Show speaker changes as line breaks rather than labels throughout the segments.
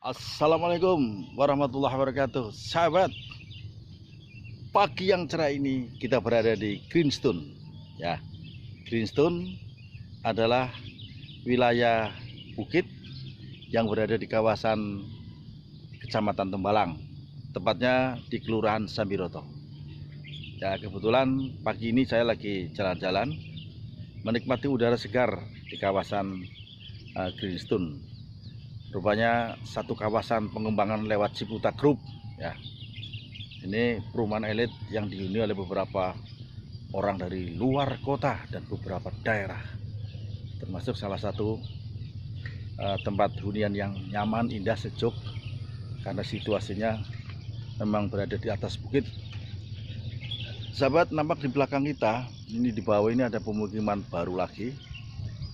Assalamualaikum warahmatullahi wabarakatuh. Sahabat, pagi yang cerah ini kita berada di Greenstone. Ya, Greenstone adalah wilayah bukit yang berada di kawasan Kecamatan Tembalang, tepatnya di Kelurahan Sambiroto. Ya, kebetulan pagi ini saya lagi jalan-jalan menikmati udara segar di kawasan Greenstone. Rupanya satu kawasan pengembangan lewat Ciputa Group ya. Ini perumahan elit yang dihuni oleh beberapa orang dari luar kota dan beberapa daerah. Termasuk salah satu tempat hunian yang nyaman, indah, sejuk karena situasinya memang berada di atas bukit. Sahabat, nampak di belakang kita, ini di bawah ini ada pemukiman baru lagi.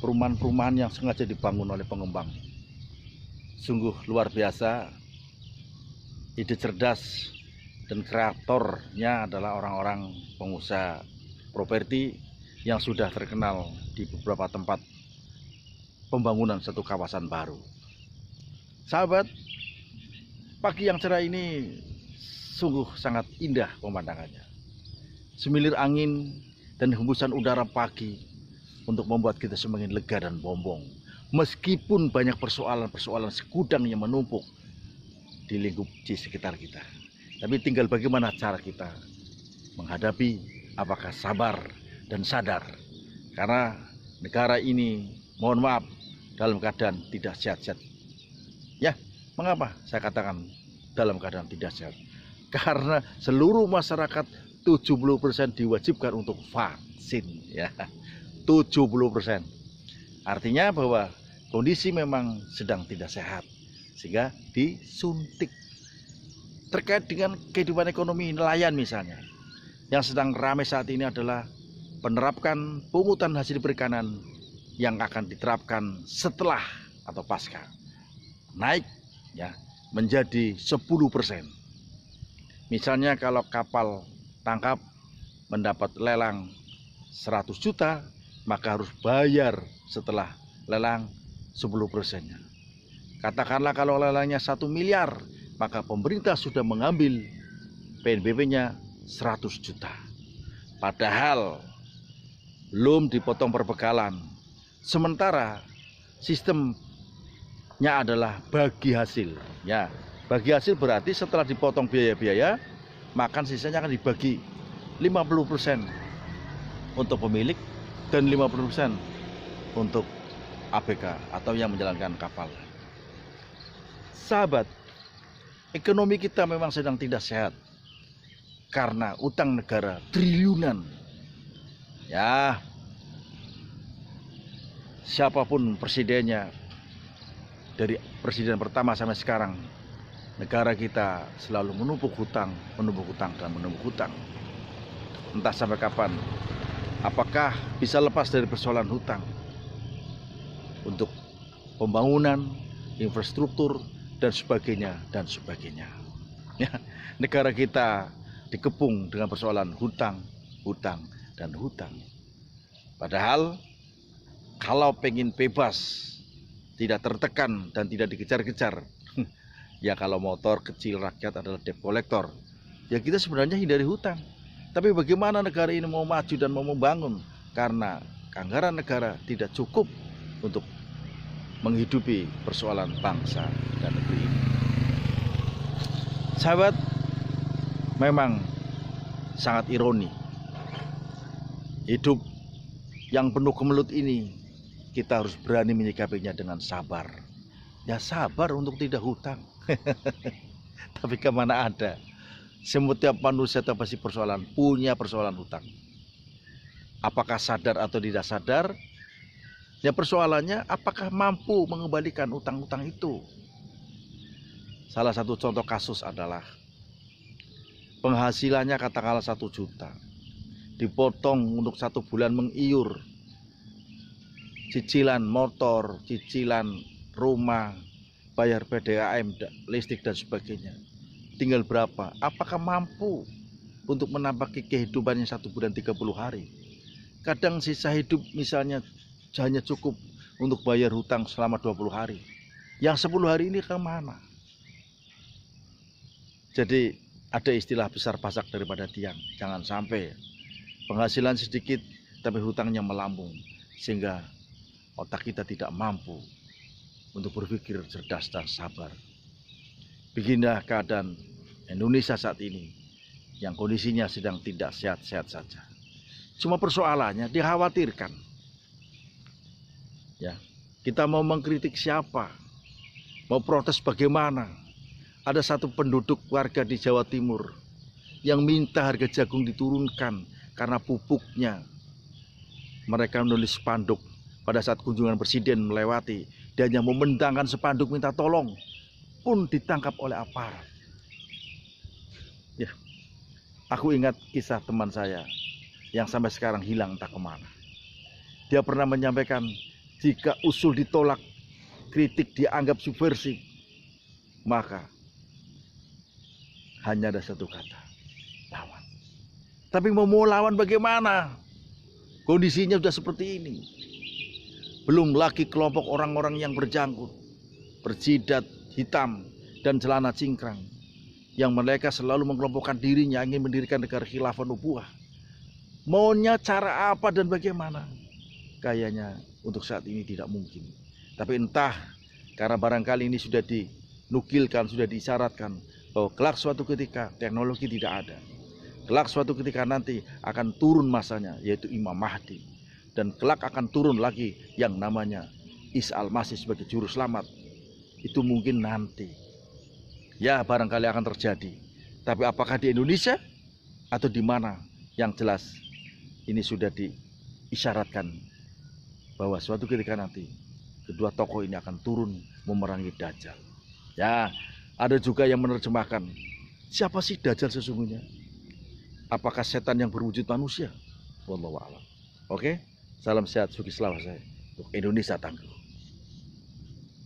Perumahan-perumahan yang sengaja dibangun oleh pengembang. Sungguh luar biasa, ide cerdas dan kreatornya adalah orang-orang pengusaha properti yang sudah terkenal di beberapa tempat pembangunan satu kawasan baru. Sahabat, pagi yang cerah ini sungguh sangat indah pemandangannya. Semilir angin dan hembusan udara pagi untuk membuat kita semakin lega dan bombong. Meskipun banyak persoalan-persoalan segudang yang menumpuk di lingkup di sekitar kita, tapi tinggal bagaimana cara kita menghadapi, apakah sabar dan sadar. Karena negara ini, mohon maaf, dalam keadaan tidak sehat-sehat. Ya, mengapa saya katakan dalam keadaan tidak sehat? Karena seluruh masyarakat 70% diwajibkan untuk vaksin ya. 70%. Artinya bahwa kondisi memang sedang tidak sehat sehingga disuntik. Terkait dengan kehidupan ekonomi nelayan misalnya, yang sedang ramai saat ini adalah penerapan pungutan hasil perikanan yang akan diterapkan setelah atau pasca naik ya menjadi 10%. Misalnya kalau kapal tangkap mendapat lelang 100 juta, maka harus bayar setelah lelang 10%-nya. Katakanlah kalau lelangnya 1 miliar, maka pemerintah sudah mengambil PNBP-nya 100 juta. Padahal belum dipotong perbekalan. Sementara sistemnya adalah bagi hasil. Ya, bagi hasil berarti setelah dipotong biaya-biaya, makan sisanya akan dibagi 50% untuk pemilik dan 50% untuk ABK atau yang menjalankan kapal. Sahabat, ekonomi kita memang sedang tidak sehat karena utang negara triliunan. Ya, siapapun presidennya, dari presiden pertama sampai sekarang, negara kita selalu menumpuk hutang dan menumpuk hutang. Entah sampai kapan. Apakah bisa lepas dari persoalan hutang untuk pembangunan, infrastruktur, dan sebagainya, dan sebagainya. Ya, negara kita dikepung dengan persoalan hutang, dan hutang. Padahal kalau pengen bebas, tidak tertekan dan tidak dikejar-kejar, ya kalau motor kecil rakyat adalah debt collector, ya kita sebenarnya hindari hutang. Tapi bagaimana negara ini mau maju dan mau membangun karena anggaran negara tidak cukup untuk menghidupi persoalan bangsa dan negeri ini. Sahabat, memang sangat ironi. Hidup yang penuh kemelut ini kita harus berani menyikapinya dengan sabar. Ya sabar untuk tidak hutang. Tapi kemana ada? Setiap manusia pasti punya persoalan hutang. Apakah sadar atau tidak sadar? Ya persoalannya apakah mampu mengembalikan utang-utang itu. Salah satu contoh kasus adalah penghasilannya katakanlah 1 juta. Dipotong untuk 1 bulan mengiur. Cicilan motor, cicilan rumah, bayar PDAM, listrik dan sebagainya. Tinggal berapa? Apakah mampu untuk menambah kehidupannya 1 bulan 30 hari? Kadang sisa hidup misalnya hanya cukup untuk bayar hutang selama 20 hari. Yang 10 hari ini kemana? Jadi ada istilah besar pasak daripada tiang. Jangan sampai penghasilan sedikit tapi hutangnya melambung, sehingga otak kita tidak mampu untuk berpikir cerdas dan sabar. Beginilah keadaan Indonesia saat ini yang kondisinya sedang tidak sehat-sehat saja. Cuma persoalannya dikhawatirkan. Ya, kita mau mengkritik siapa? Mau protes bagaimana? Ada satu penduduk warga di Jawa Timur yang minta harga jagung diturunkan karena pupuknya. Mereka menulis spanduk pada saat kunjungan presiden melewati. Dia hanya membentangkan spanduk minta tolong, pun ditangkap oleh aparat. Ya, aku ingat kisah teman saya yang sampai sekarang hilang entah kemana. Dia pernah menyampaikan, jika usul ditolak, kritik dianggap subversif, maka hanya ada satu kata, lawan. Tapi mau lawan bagaimana? Kondisinya sudah seperti ini. Belum lagi kelompok orang-orang yang berjanggut, berjidat hitam dan celana cingkrang, yang mereka selalu mengelompokkan dirinya ingin mendirikan negara khilafah nubuwah. Maunya cara apa dan bagaimana? Kayaknya untuk saat ini tidak mungkin. Tapi entah, karena barangkali ini sudah dinukilkan, sudah diisyaratkan bahwa kelak suatu ketika teknologi tidak ada. Kelak suatu ketika nanti akan turun masanya, yaitu Imam Mahdi. Dan kelak akan turun lagi yang namanya Isa al-Masih sebagai juru selamat. Itu mungkin nanti. Ya, barangkali akan terjadi. Tapi apakah di Indonesia atau di mana? Yang jelas ini sudah diisyaratkan bahwa suatu ketika nanti kedua tokoh ini akan turun memerangi Dajjal. Ya, ada juga yang menerjemahkan, siapa sih Dajjal sesungguhnya? Apakah setan yang berwujud manusia? Wallahu a'lam. Oke, salam sehat, sukses selalu saya untuk Indonesia tangguh.